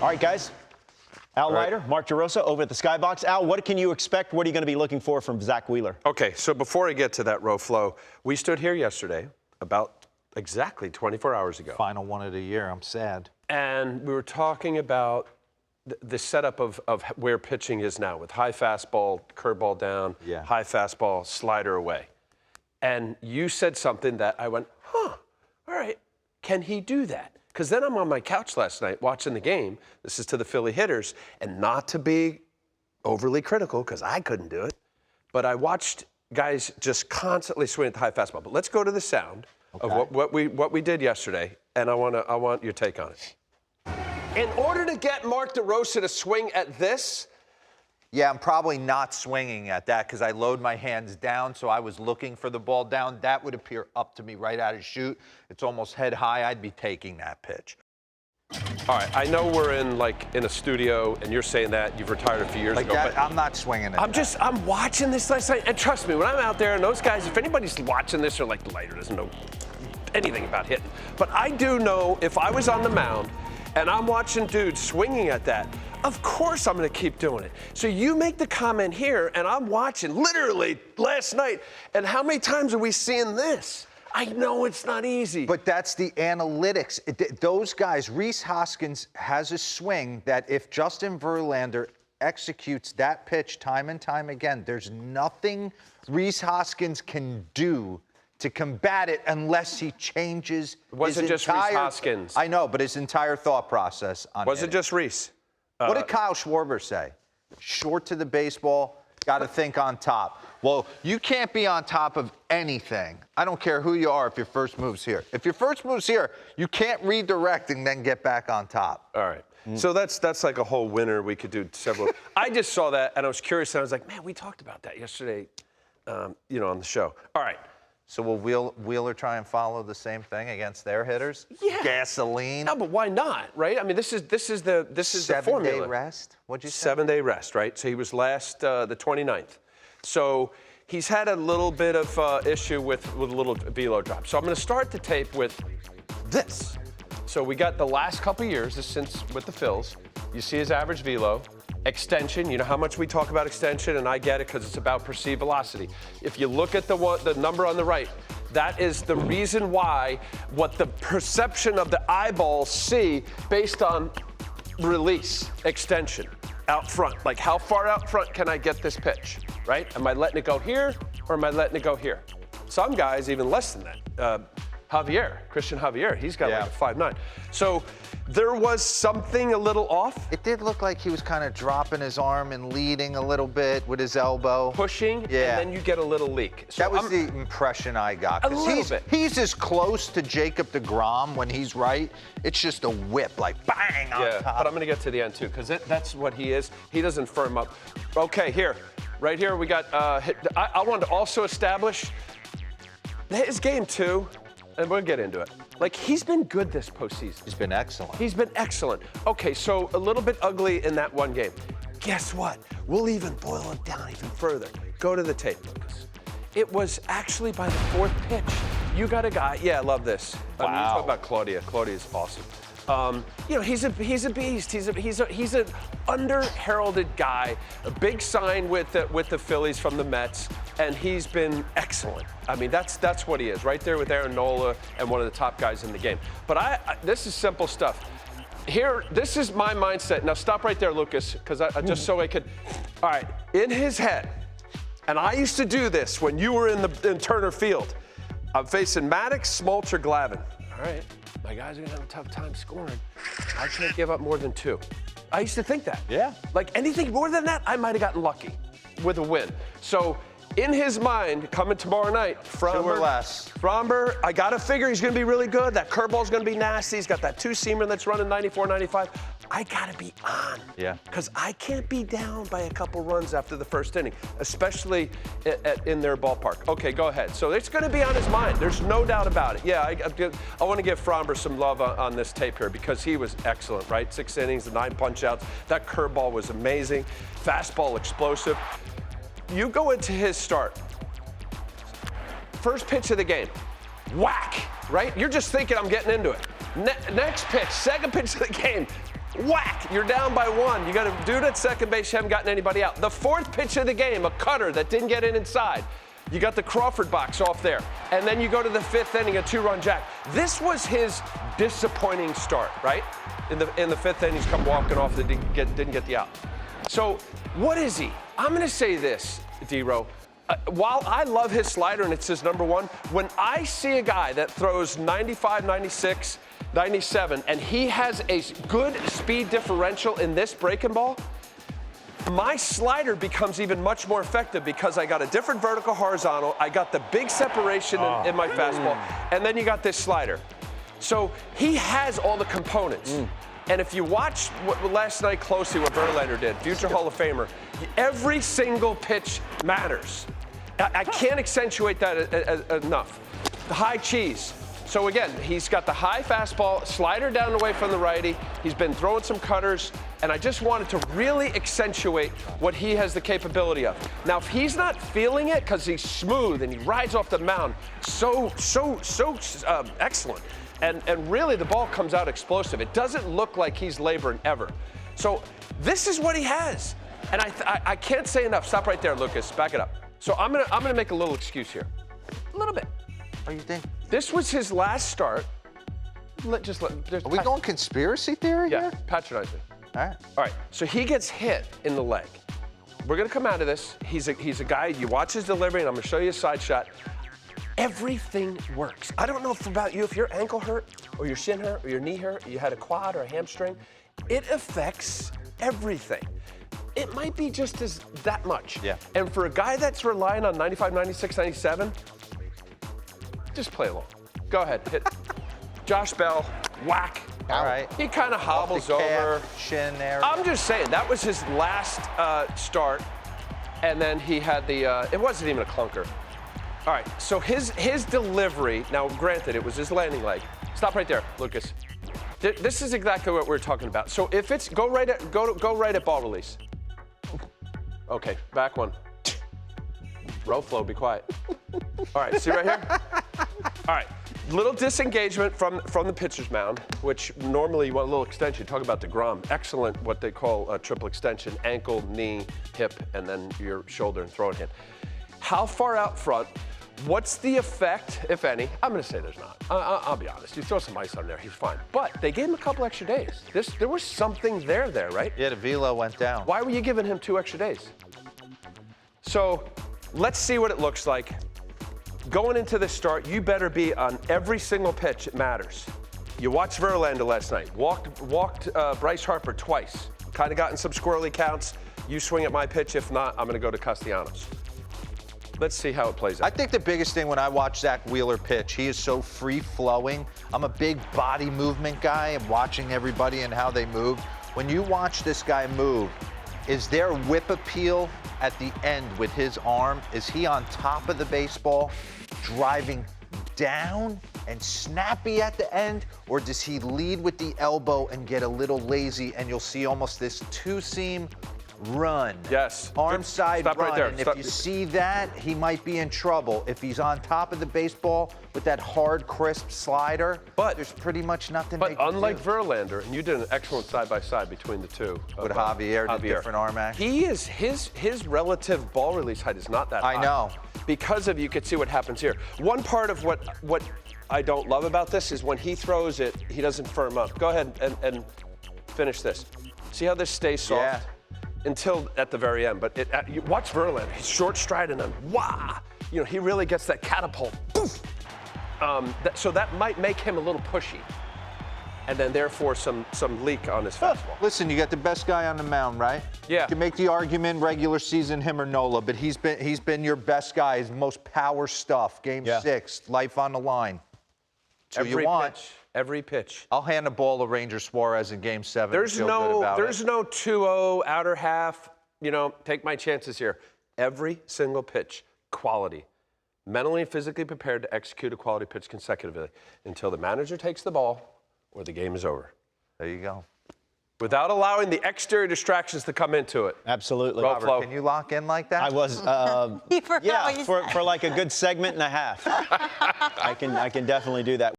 All right, guys. Al Leiter, Mark DeRosa over at the Skybox. Al, what can you expect? What are you going to be looking for from Zack Wheeler? Okay, so before I get to that row flow, we stood here yesterday about exactly 24 hours ago. Final one of the year. I'm sad. And we were talking about the setup of where pitching is now with high fastball, curveball down, high fastball, slider away. And you said something that I went, all right, can he do that? Because then I'm on my couch last night watching the game. This is to the Philly hitters, and not to be overly critical because I couldn't do it, but I watched guys just constantly swing at the high fastball. But let's go to the sound of what we did yesterday, and I want your take on it. In order to get Mark DeRosa to swing at this, yeah, I'm probably not swinging at that because I load my hands down, so I was looking for the ball down. That would appear up to me right out of shoot. It's almost head high. I'd be taking that pitch. All right, I know we're in a studio, and you're saying that you've retired a few years ago. But I'm not swinging at I'm watching this last night, and trust me, when I'm out there, and those guys, if anybody's watching this, or like Leiter doesn't know anything about hitting, but I do know if I was on the mound and I'm watching dudes swinging at that, of course I'm going to keep doing it. So you make the comment here, and I'm watching literally last night, and how many times are we seeing this? I know it's not easy. But that's the analytics. Those guys, Rhys Hoskins has a swing that if Justin Verlander executes that pitch time and time again, there's nothing Rhys Hoskins can do to combat it unless he changes it wasn't his just Rhys Hoskins. I know, but his entire thought process on was it just Rhys? What did Kyle Schwarber say? Short to the baseball, got to think on top. Well, you can't be on top of anything. I don't care who you are if your first move's here. If your first move's here, you can't redirect and then get back on top. All right. So that's like a whole winner. We could do several. I just saw that, and I was curious, and I was like, man, we talked about that yesterday, on the show. All right. So will Wheeler try and follow the same thing against their hitters? Yeah. Gasoline? No, but why not, right? I mean, this is the formula. 7-day rest? What'd you say? 7-day rest, right? So he was last the 29th. So he's had a little bit of issue with a little velo drop. So I'm going to start the tape with this. So we got the last couple years, this since with the Phils. You see his average velo. Extension, you know how much we talk about extension, and I get it because it's about perceived velocity. If you look at the number on the right, that is the reason why what the perception of the eyeballs see based on release, extension, out front. Like how far out front can I get this pitch, right? Am I letting it go here or am I letting it go here? Some guys even less than that. Christian Javier, he's got like a 5'9". So there was something a little off. It did look like he was kind of dropping his arm and leading a little bit with his elbow. Pushing, and then you get a little leak. So that was the impression I got. A little bit. He's as close to Jacob deGrom when he's right. It's just a whip, like bang on top. But I'm going to get to the end, too, because that's what he is. He doesn't firm up. Okay, right here, we got, I wanted to also establish his game, too. And we'll get into it. Like, he's been good this postseason. He's been excellent. He's been excellent. Okay, so a little bit ugly in that one game. Guess what? We'll even boil it down even further. Go to the tape, Lucas. It was actually by the fourth pitch. You got a guy. Yeah, I love this. Wow. I mean, you talk about Claudia. Claudia's awesome. He's a beast. He's an under-heralded guy. A big sign with the Phillies from the Mets, and he's been excellent. I mean, that's what he is, right there with Aaron Nola and one of the top guys in the game. But this is simple stuff. Here, this is my mindset. Now stop right there, Lucas, because I just so I could. All right, in his head, and I used to do this when you were in Turner Field. I'm facing Maddox, Smoltz, or Glavine. All right. My guys are going to have a tough time scoring. I can't give up more than 2. I used to think that. Yeah. Like anything more than that, I might have gotten lucky with a win. So in his mind, coming tomorrow night, Fromber. 2 or less. Fromber, I got to figure he's going to be really good. That curveball's going to be nasty. He's got that 2-seamer that's running 94, 95. I got to be on. Yeah. Because I can't be down by a couple runs after the first inning, especially in their ballpark. Okay, go ahead. So it's going to be on his mind. There's no doubt about it. Yeah, I want to give Fromber some love on this tape here because he was excellent, right? 6 innings, the 9 punch-outs. That curveball was amazing. Fastball explosive. You go into his start. First pitch of the game. Whack, right? You're just thinking I'm getting into it. Next pitch, second pitch of the game. Whack! You're down by 1. You got a dude at second base. You haven't gotten anybody out. The 4th pitch of the game, a cutter that didn't get in inside. You got the Crawford box off there. And then you go to the 5th inning, a 2-run jack. This was his disappointing start, right? In the 5th inning, he's come walking off that didn't get the out. So what is he? I'm going to say this, D-Row. While I love his slider and it's his number 1, when I see a guy that throws 95, 96, 97, and he has a good speed differential in this breaking ball, my slider becomes even much more effective because I got a different vertical horizontal, I got the big separation in my fastball, and then you got this slider. So he has all the components. And if you watch last night closely what Verlander did, future Hall of Famer, every single pitch matters. I can't accentuate that enough. The high cheese. So again, he's got the high fastball, slider down away from the righty. He's been throwing some cutters, and I just wanted to really accentuate what he has the capability of. Now, if he's not feeling it because he's smooth and he rides off the mound, so excellent. And really, the ball comes out explosive. It doesn't look like he's laboring ever. So this is what he has. And I can't say enough. Stop right there, Lucas. Back it up. So I'm gonna make a little excuse here. A little bit. What do you think? This was his last start. Are we going conspiracy theory Yeah, here? patronize me. All right. All right, so he gets hit in the leg. We're gonna come out of this. He's a guy, you watch his delivery, and I'm gonna show you a side shot. Everything works. I don't know about you, if your ankle hurt, or your shin hurt, or your knee hurt, or you had a quad or a hamstring, it affects everything. It might be just as that much. Yeah. And for a guy that's relying on 95, 96, 97, just play along. Go ahead, hit. Josh Bell, whack. All right. He kind of hobbles Off the calf, over. Shin area. I'm just saying, that was his last start, and then he had the, it wasn't even a clunker. All right, so his delivery, now granted, it was his landing leg. Stop right there, Lucas. This is exactly what we're talking about. So if it's, go right at ball release. Okay, back one. Row flow, be quiet. All right, see right here? All right, little disengagement from the pitcher's mound, which normally you want a little extension. Talk about DeGrom. Excellent, what they call a triple extension, ankle, knee, hip, and then your shoulder and throwing hand. How far out front? What's the effect, if any? I'm going to say there's not. I'll be honest. You throw some ice on there, he's fine. But they gave him a couple extra days. There was something there, right? Yeah, the velo went down. Why were you giving him 2 extra days? So let's see what it looks like. Going into this start, you better be on every single pitch. It matters. You watched Verlander last night. Walked Bryce Harper twice. Kind of gotten some squirrely counts. You swing at my pitch. If not, I'm going to go to Castellanos. Let's see how it plays out. I think the biggest thing when I watch Zack Wheeler pitch, he is so free-flowing. I'm a big body movement guy and watching everybody and how they move. When you watch this guy move, is there whip appeal at the end with his arm? Is he on top of the baseball, driving down and snappy at the end? Or does he lead with the elbow and get a little lazy and you'll see almost this two-seam run? Yes. Arm side Stop run. right there. And if you see that, he might be in trouble. If he's on top of the baseball with that hard, crisp slider, But there's pretty much nothing But they can unlike do. Verlander, and you did an excellent side-by-side between the two. With Javier, the different arm action. He is, his relative ball release height is not that high. I know. Because of, you could see what happens here. One part of what I don't love about this is when he throws it, he doesn't firm up. Go ahead and finish this. See how this stays soft? Yeah. Until at the very end. But you watch Verlander, he's short stride and then wah! You know, he really gets that catapult. Poof! So that might make him a little pushy. And then therefore some leak on his fastball. Listen, you got the best guy on the mound, right? Yeah. You can make the argument regular season, him or Nola, but he's been your best guy, his most power stuff. Game 6, life on the line. So you want. Every pitch. I'll hand the ball to Ranger Suarez in Game 7. There's and feel good about no 2-0 outer half. You know, take my chances here. Every single pitch, quality. Mentally and physically prepared to execute a quality pitch consecutively until the manager takes the ball or the game is over. There you go. Without allowing the exterior distractions to come into it. Absolutely. Robert, Robert, can you lock in like that? I was, He forgot what you for like a good segment and a half. I can definitely do that.